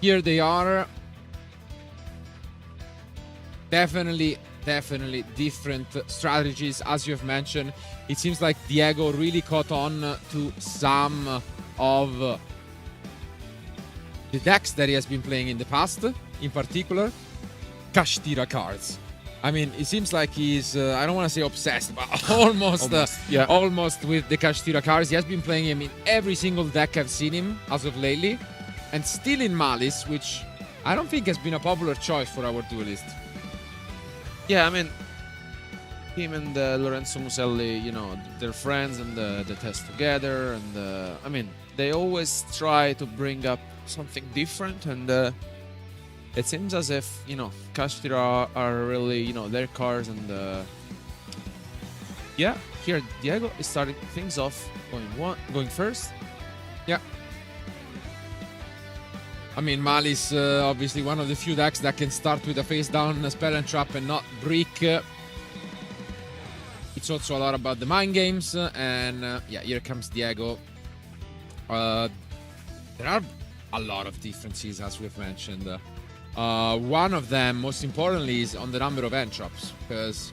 here they are. Definitely different strategies, as you've mentioned. It seems like Diego really caught on to some of the decks that he has been playing in the past, in particular Kashtira cards. I mean, it seems like he's, I don't want to say obsessed, but almost with the Kashtira cards. He has been playing him in every single deck I've seen him as of lately, and still in MALISS, which I don't think has been a popular choice for our duelist. Yeah, I mean, him and Lorenzo Muselli, you know, they're friends and they test together. And I mean, they always try to bring up something different. And it seems as if, you know, Kashtira are really, you know, their cards. And yeah, here Diego is starting things off going first. Yeah. I mean, MALISS, obviously one of the few decks that can start with a face down spell and trap and not brick. It's also a lot about the mind games, and yeah, here comes Diego. There are a lot of differences, as we've mentioned. One of them, most importantly, is on the number of end traps, because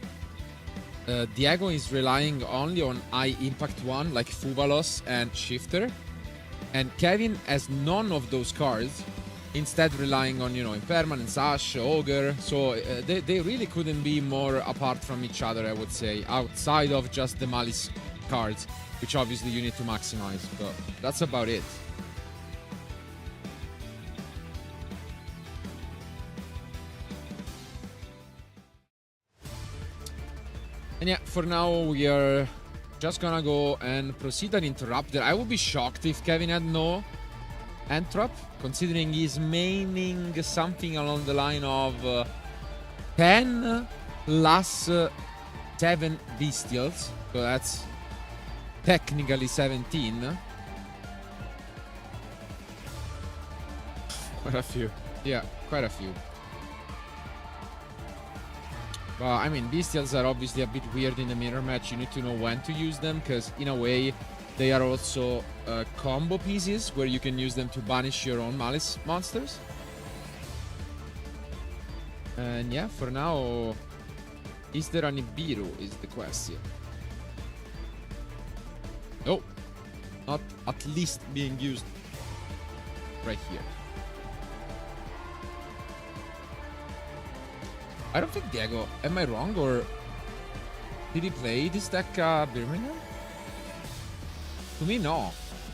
Diego is relying only on high impact one, like Fuvalos and Shifter. And Kevin has none of those cards, instead relying on, you know, Impermanence, Ash, Ogre. So they really couldn't be more apart from each other, I would say, outside of just the MALISS cards, which obviously you need to maximize. But that's about it. And yeah, for now we are just gonna go and proceed and interrupt there. I would be shocked if Kevin had no end trap, considering he's maining something along the line of 10 plus 7 bestials. So that's technically 17. Quite a few. Yeah, quite a few. But I mean, bestials are obviously a bit weird in the mirror match. You need to know when to use them, because in a way they are also combo pieces where you can use them to banish your own MALISS monsters. And yeah, for now, is there an Ibiru is the question. No, not at least being used right here. I don't think Diego, am I wrong, or did he play this deck Birmingham? To me, no.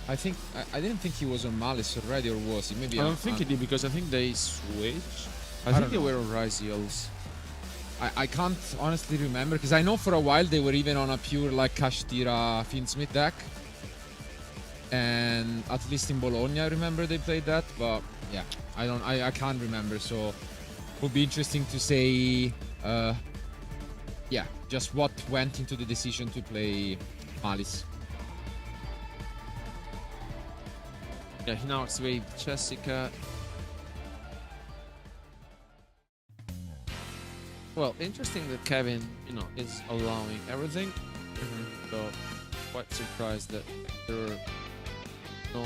I didn't think he was on MALISS already, or was he? Maybe I don't think he did, because I think they switched. I think they were on Rise Eels. I can't honestly remember, because I know for a while they were even on a pure like Kashtira Fiendsmith deck. And at least in Bologna I remember they played that, but yeah, I can't remember, so would be interesting to say yeah, just what went into the decision to play MALISS. Yeah, he now activated Jessica. Well, interesting that Kevin, you know, is allowing everything. So, quite surprised that there were no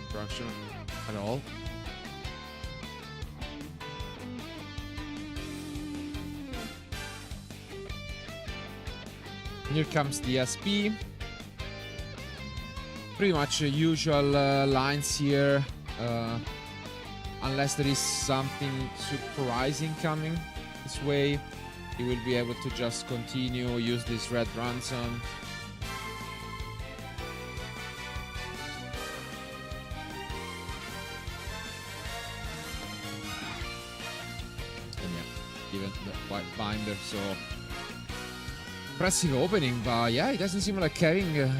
interaction at all. Here comes the SP. Pretty much usual lines here. Unless there is something surprising coming this way, you will be able to just continue, use this red ransom. And yeah, even the white binder, so impressive opening, but yeah, it doesn't seem like Kevin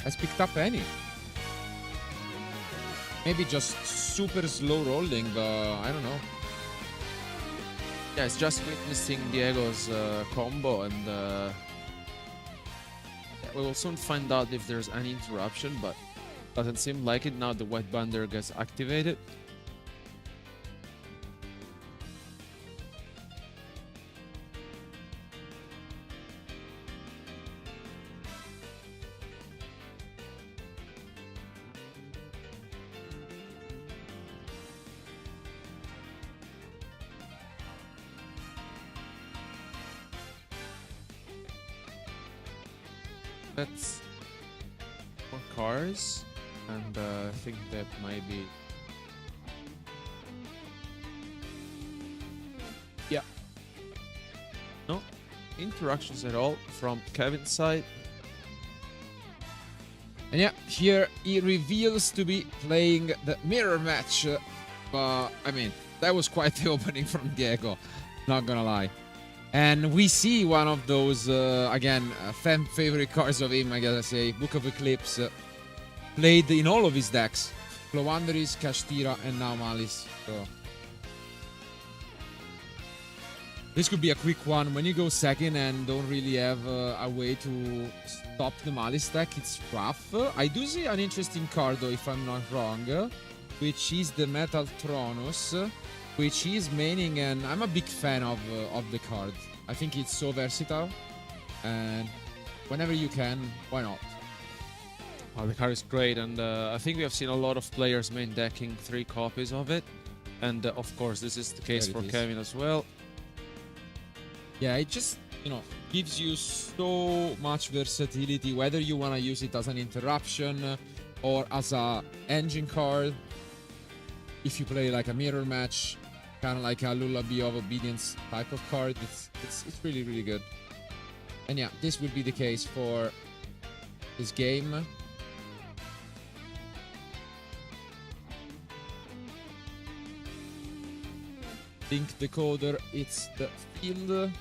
has picked up any. Maybe just super slow rolling, but I don't know. Yeah, it's just witnessing Diego's combo, and we will soon find out if there's any interruption, but doesn't seem like it now the white binder gets activated. That's more cars, and I think that might be. Yeah. No interactions at all from Kevin's side. And yeah, here he reveals to be playing the mirror match. But I mean, that was quite the opening from Diego, not gonna lie. And we see one of those, again, fan favorite cards of him, I gotta say, Book of Eclipse, played in all of his decks. Flowandris, Kashtira, and now Malice. So this could be a quick one. When you go second and don't really have a way to stop the Malice deck, it's rough. I do see an interesting card, though, if I'm not wrong, which is the Metal Thronos, which is maining, and I'm a big fan of the card. I think it's so versatile, and whenever you can, why not? Oh, the card is great, and I think we have seen a lot of players main decking 3 copies of it, and of course this is the case for Kevin as well. Yeah, it just, you know, gives you so much versatility, whether you want to use it as an interruption or as a engine card. If you play like a mirror match, kind of like a Lullaby of Obedience type of card, it's really, really good. And yeah, this will be the case for this game. Link decoder, it's the field.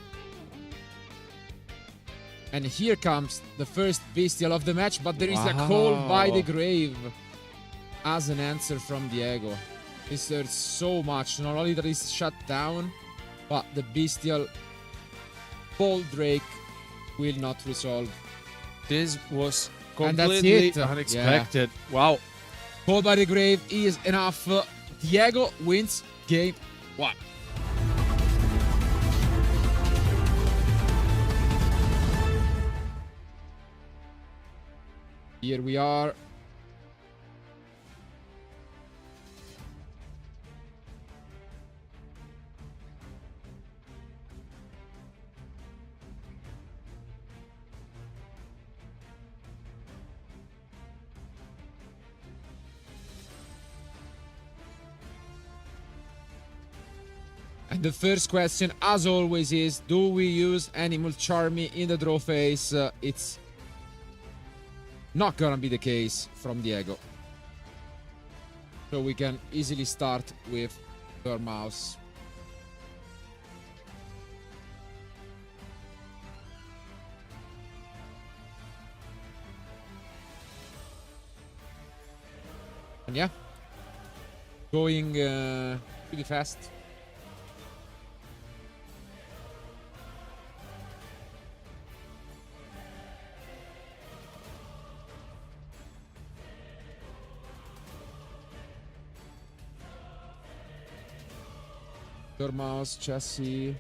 And here comes the first bestial of the match, but there is a call by the grave as an answer from Diego. This hurts so much. Not only that it's shut down, but the bestial Bold Drake will not resolve. This was completely unexpected. Yeah. Wow. Call by the grave is enough. Diego wins game 1. Here we are. And the first question, as always, is: do we use Animal Charmy in the draw phase? It's not gonna be the case from Diego. So we can easily start with Dormouse. And yeah, going pretty fast. Dormouse, Chassis.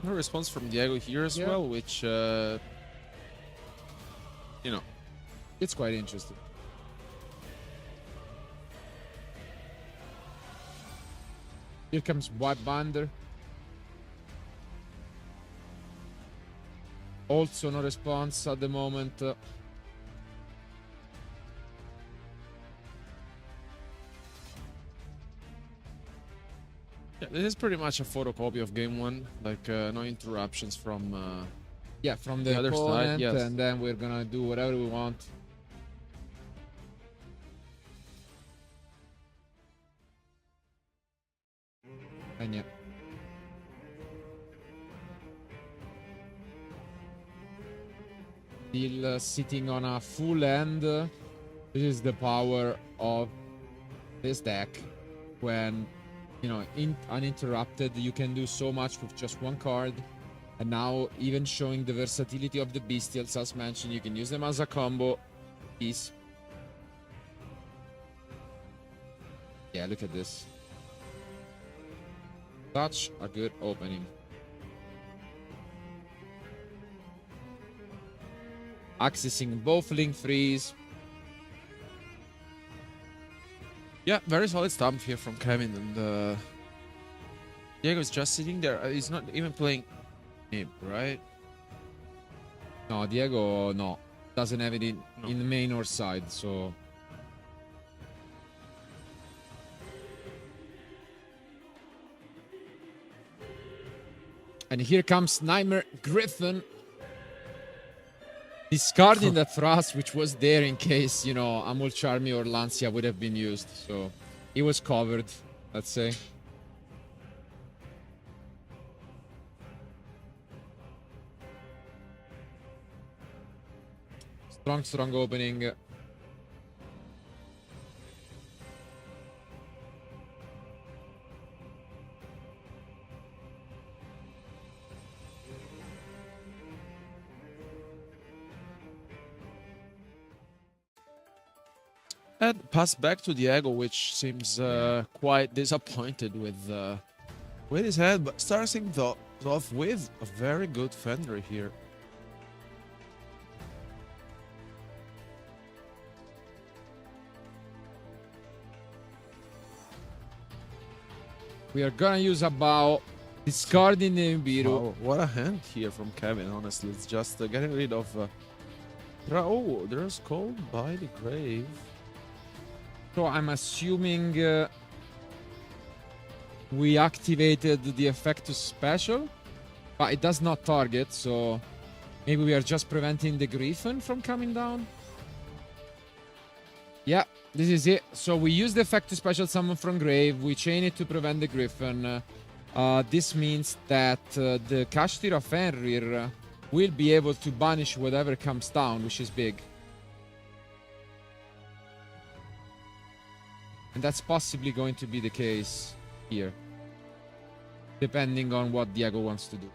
No response from Diego here as well, which, you know, it's quite interesting. Here comes White Binder. Also no response at the moment. Yeah, this is pretty much a photocopy of game 1, like no interruptions from from the other opponent, side, yes. And then we're gonna do whatever we want. And yeah. Still sitting on a full end. This is the power of this deck. When, you know, uninterrupted, you can do so much with just one card. And now, even showing the versatility of the bestials, as mentioned, you can use them as a combo piece. Yeah, look at this. Such a good opening. Accessing both link freeze. Yeah, very solid stamp here from Kevin, and Diego's just sitting there. He's not even playing Nib, right? No, Diego, no. Doesn't have it in No. the main or side, so... And here comes Nightmare Griffin. Discarding the thrust, which was there in case, you know, Amul Charmy or Lancia would have been used. So, he was covered, let's say. Strong opening. And pass back to Diego, which seems quite disappointed with his head, but starting off with a very good fender here. We are gonna use about discarding the Nibiru. Wow, what a hand here from Kevin, honestly. It's just getting rid of... oh, there's Cold by the Grave. So I'm assuming we activated the Effectus Special, but it does not target, so maybe we are just preventing the Griffin from coming down. Yeah, this is it. So we use the Effectus Special Summon from Grave, we chain it to prevent the Griffin. This means that the Kashtira Fenrir will be able to banish whatever comes down, which is big. And that's possibly going to be the case here, depending on what Diego wants to do.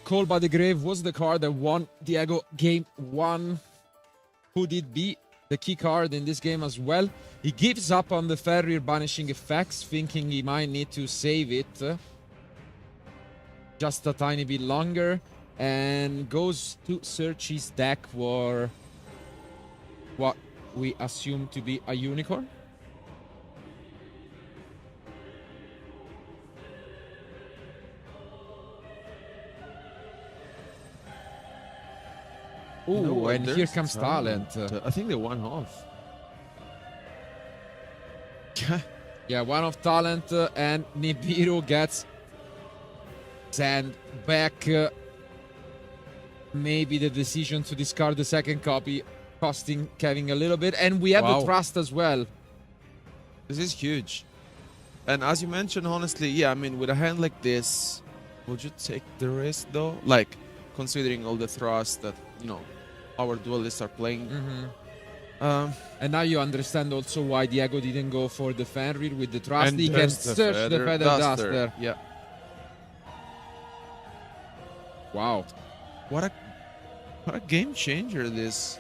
Call by the Grave was the card that won Diego game 1. Who did be the key card in this game as well. He gives up on the Fenrir banishing effects, thinking he might need to save it just a tiny bit longer, and goes to search his deck for what we assume to be a unicorn. Ooh, No, and here there's comes Talent. I think they won off. Yeah, one of Talent, and Nibiru gets sent back. Maybe the decision to discard the second copy costing Kevin a little bit. And we have the Trust as well. This is huge. And as you mentioned, honestly, yeah, I mean, with a hand like this, would you take the risk though? Like, considering all the thrust that, you know, our duelists are playing. And now you understand also why Diego didn't go for the Fenrir with the Trust. And he can search the Feather Duster. Yeah. Wow. What a game changer this.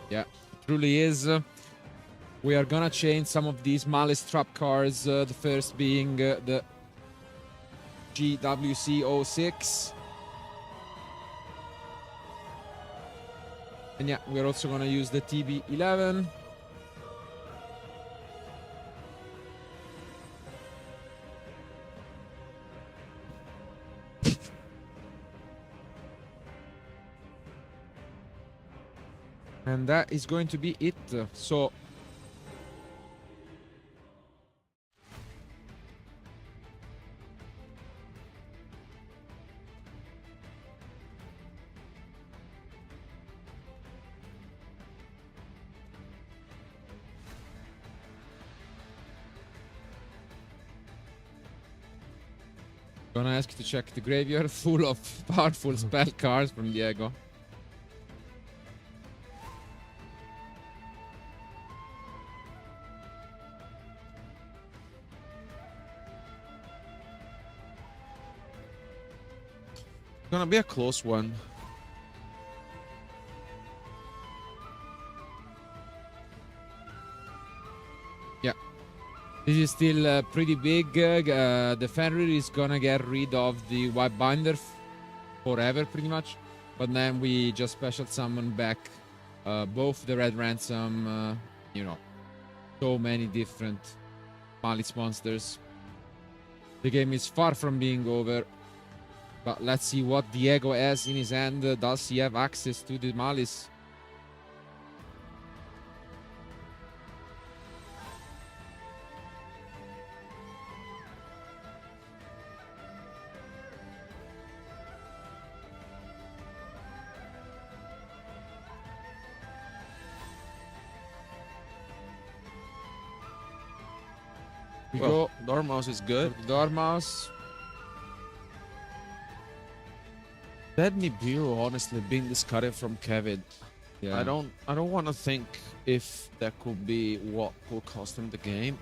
Yeah, it truly is. We are gonna change some of these Malice trap cards. The first being the GWC06. And yeah, we're also gonna use the TB11. And that is going to be it. So gonna ask to check the graveyard full of powerful spell cards from Diego. Gonna be a close one. This is still pretty big. The Fenrir is gonna get rid of the White Binder forever, pretty much. But then we just special summon back both the Red Ransom, you know, so many different Malice monsters. The game is far from being over. But let's see what Diego has in his hand. Does he have access to the Malice? We Well, go Dormouse is good. for the Dormouse. That Nibiru honestly being discarded from Kevin. Yeah. I don't want to think if that could be what will cost him the game.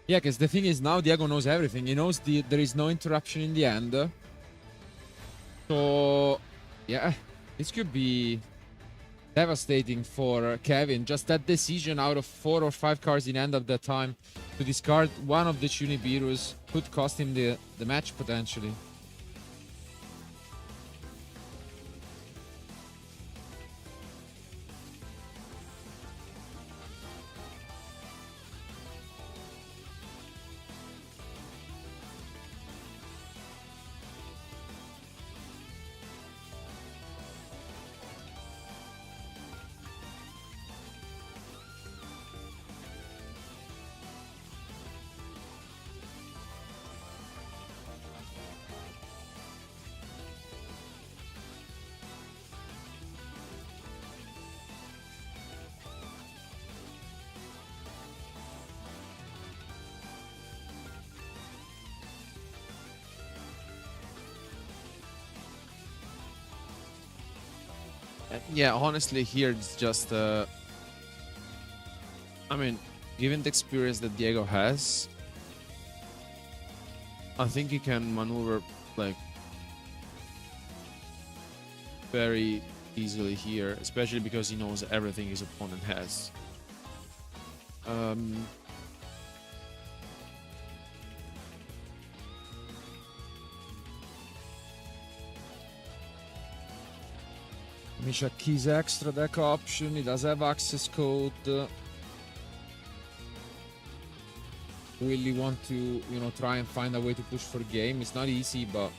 Yeah, because the thing is now Diego knows everything. He knows there is no interruption in the end. So, yeah, this could be devastating for Kevin. Just that decision out of 4 or 5 cards in hand at that time to discard one of the Chunibirus could cost him the match potentially. Yeah, honestly, here it's just. I mean, given the experience that Diego has, I think he can maneuver like very easily here, especially because he knows everything his opponent has. Let me check his extra deck option. He does have access code. Will he want to, you know, try and find a way to push for game? It's not easy, but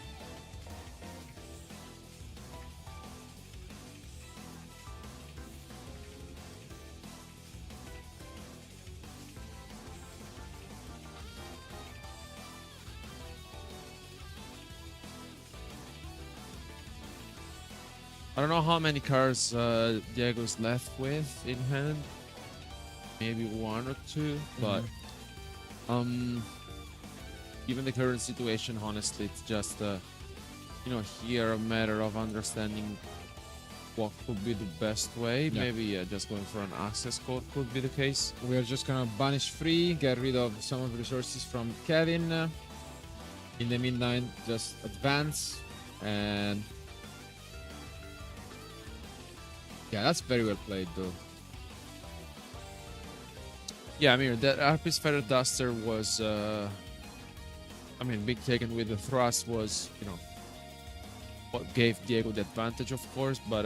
I don't know how many cards Diego's left with in hand. Maybe 1 or 2, but given the current situation, honestly, it's just you know, here a matter of understanding what could be the best way. Yeah. Maybe just going for an access code could be the case. we are just gonna banish free, get rid of some of the resources from Kevin. In the midnight, just advance and yeah, that's very well played though. Yeah, I mean, that Arpis Feather Duster was, I mean, being taken with the thrust was, you know, what gave Diego the advantage, of course, but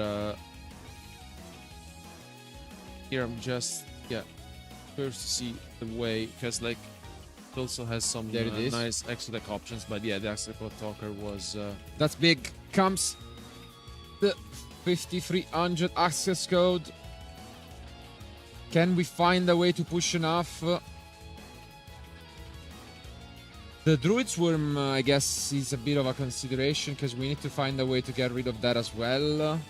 here I'm just, yeah, curious to see the way, because, like, it also has some There it is. nice extra deck options, but yeah, the extra code talker was, That's big. Comes the 5300 access code. Can we find a way to push enough? The Druid's Worm, I guess, is a bit of a consideration because we need to find a way to get rid of that as well.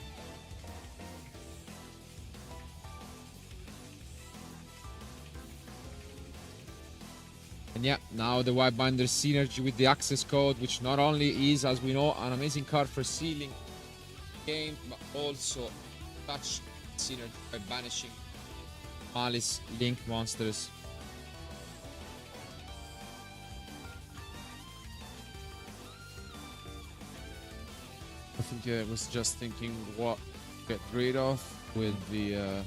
And yeah, now the White Binder synergy with the access code, which not only is, as we know, an amazing card for sealing game, but also touch synergy by banishing Malice Link monsters. I think I was just thinking what to get rid of with the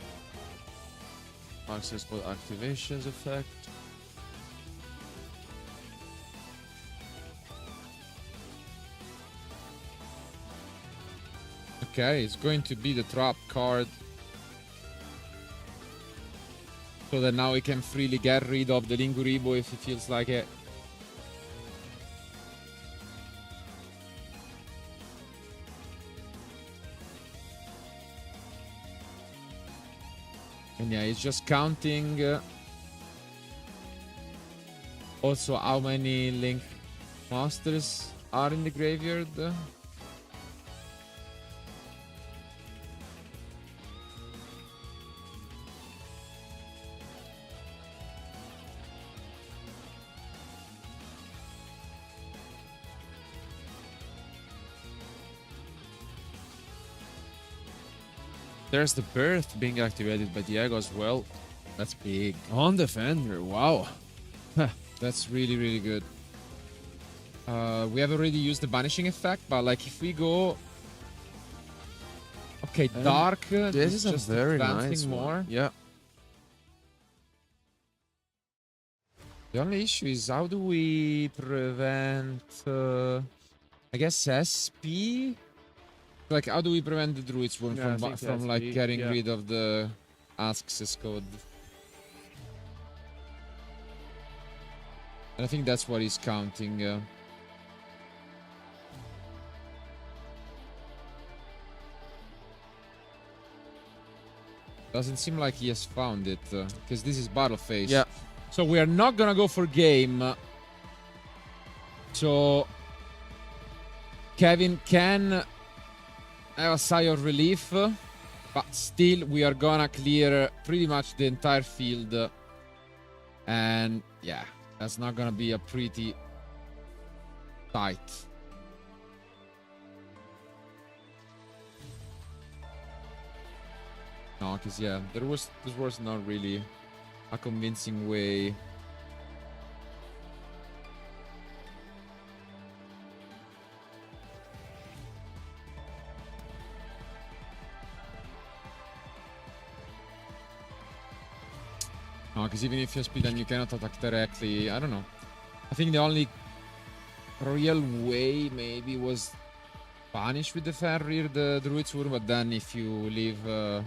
access code activations effect. Okay, it's going to be the trap card. So that now we can freely get rid of the Linguribo if he feels like it. And yeah, he's just counting also how many Link Monsters are in the graveyard. There's the birth being activated by Diego as well. That's big. On Defender, wow. That's really, really good. We have already used the banishing effect, but like if we go... Okay, Dark. This is just a very advancing nice more. one. Yeah. The only issue is how do we prevent... I guess SP? Like, how do we prevent the Druid's Worm from like getting rid of the Asks code? And I think that's what he's counting. Doesn't seem like he has found it, because this is battle phase. Yeah. So we are not gonna go for game. So Kevin can have a sigh of relief, but still we are gonna clear pretty much the entire field. And yeah, that's not gonna be a pretty tight. No, because yeah, this was not really a convincing way. No, because even if you speed and you cannot attack directly, I don't know. I think the only real way maybe was punish with the Fenrir, the Druid's Worm, but then if you leave the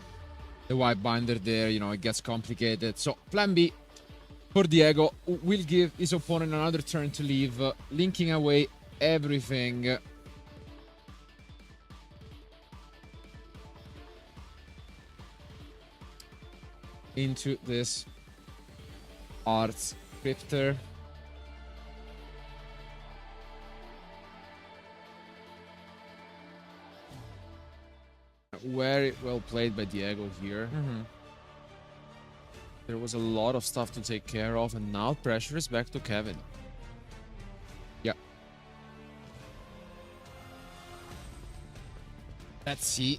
White Binder there, you know, it gets complicated. So plan B for Diego will give his opponent another turn to leave, linking away everything. Into this Arts Cryptor. Very well played by Diego here. There was a lot of stuff to take care of, and now pressure is back to Kevin. Yeah. Let's see.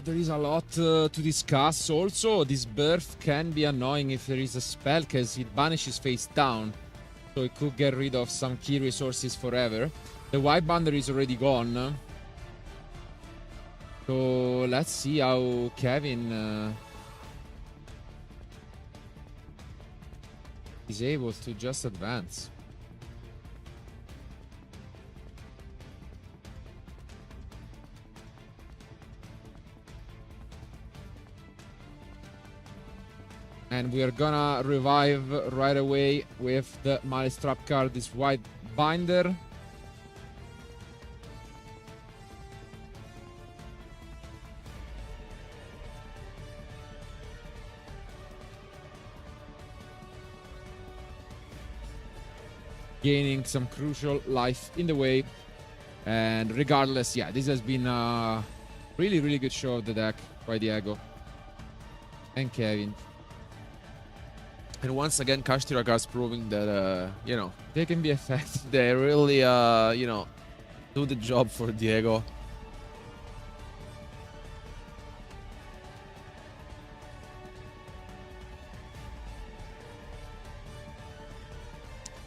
There is a lot to discuss. Also, this birth can be annoying if there is a spell, because it banishes face down. So it could get rid of some key resources forever. The White Binder is already gone. So let's see how Kevin is able to just advance. And we are gonna revive right away with the Malice Trap card, this White Binder. Gaining some crucial life in the way. And regardless, yeah, this has been a really, really good show of the deck by Diego and Kevin. And once again, Kashtira cards proving that, you know, They can be effective. they really, you know, do the job for Diego.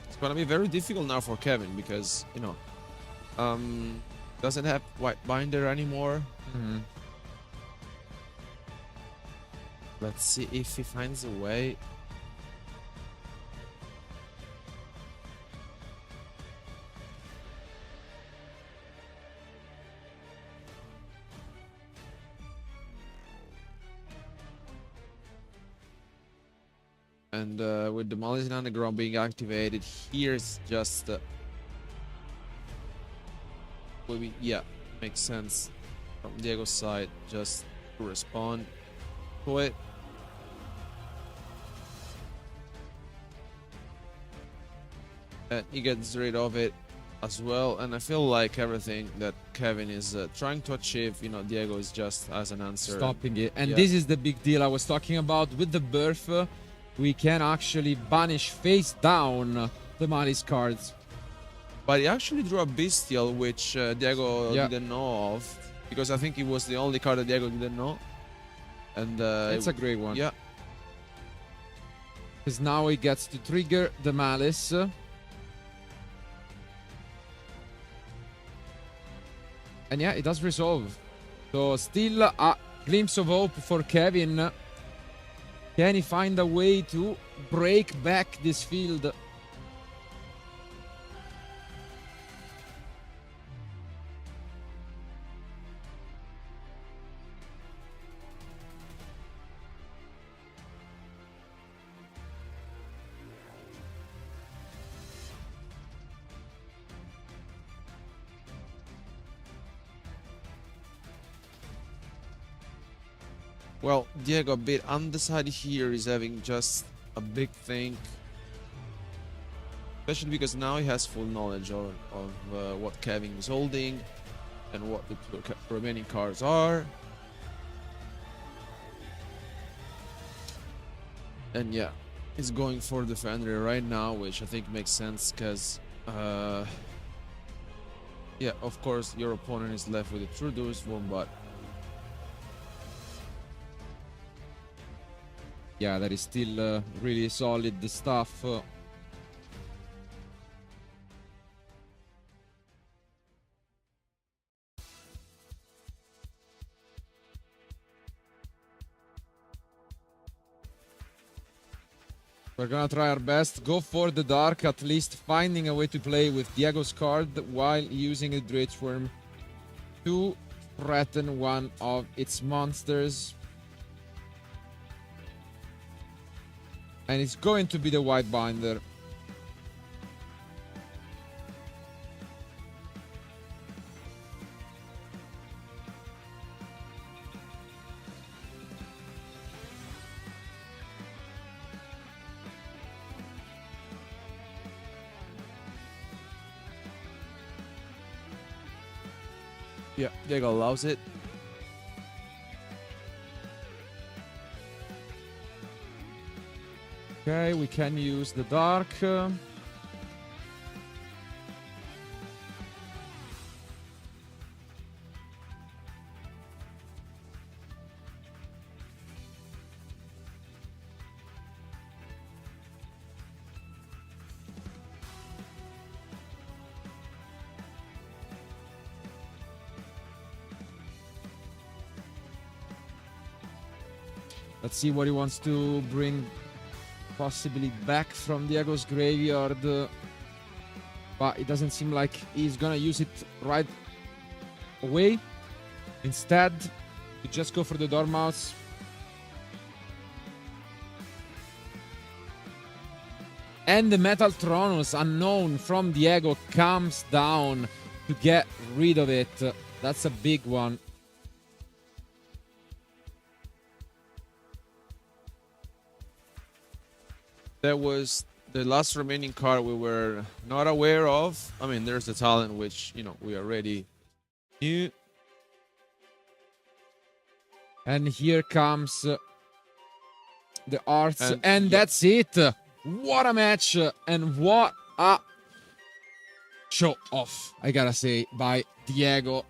It's gonna be very difficult now for Kevin because, you know, doesn't have White Binder anymore. Let's see if he finds a way. And with the MALISS Underground being activated, here's just maybe, yeah, makes sense from Diego's side just to respond to it. And he gets rid of it as well, and I feel like everything that Kevin is trying to achieve, you know, Diego is just as an answer stopping it. And yeah. this is the big deal I was talking about with the birth. We can actually banish face down the MALISS cards. But he actually drew a Bestial, which Diego Yeah. didn't know of, because I think it was the only card that Diego didn't know. And It's a great one. yeah. Because now he gets to trigger the MALISS. And yeah, it does resolve. So still a glimpse of hope for Kevin. Can he find a way to break back this field? Well, Diego a bit undecided here. Is having just a big think. Especially because now he has full knowledge of what Kevin is holding and what the remaining cards are. And yeah, he's going for Defender right now, which I think makes sense because, yeah, of course, your opponent is left with a True Duelist-1, but Yeah, that is still really solid stuff. We're gonna try our best, go for the dark, at least finding a way to play with Diego's card while using a Dredgeworm to threaten one of its monsters. And it's going to be the White Binder. yeah, Diego allows it. Okay, we can use the dark. Let's see what he wants to bring possibly back from Diego's graveyard. But it doesn't seem like he's gonna use it right away. Instead, we just go for the Dormouse. And the Metal Tronus, unknown from Diego, comes down to get rid of it. That's a big one. That was the last remaining card we were not aware of. I mean, there's the talent, which, you know, we already knew. And here comes the arts. And yeah. that's it. What a match. And what a show off, I gotta say, by Diego.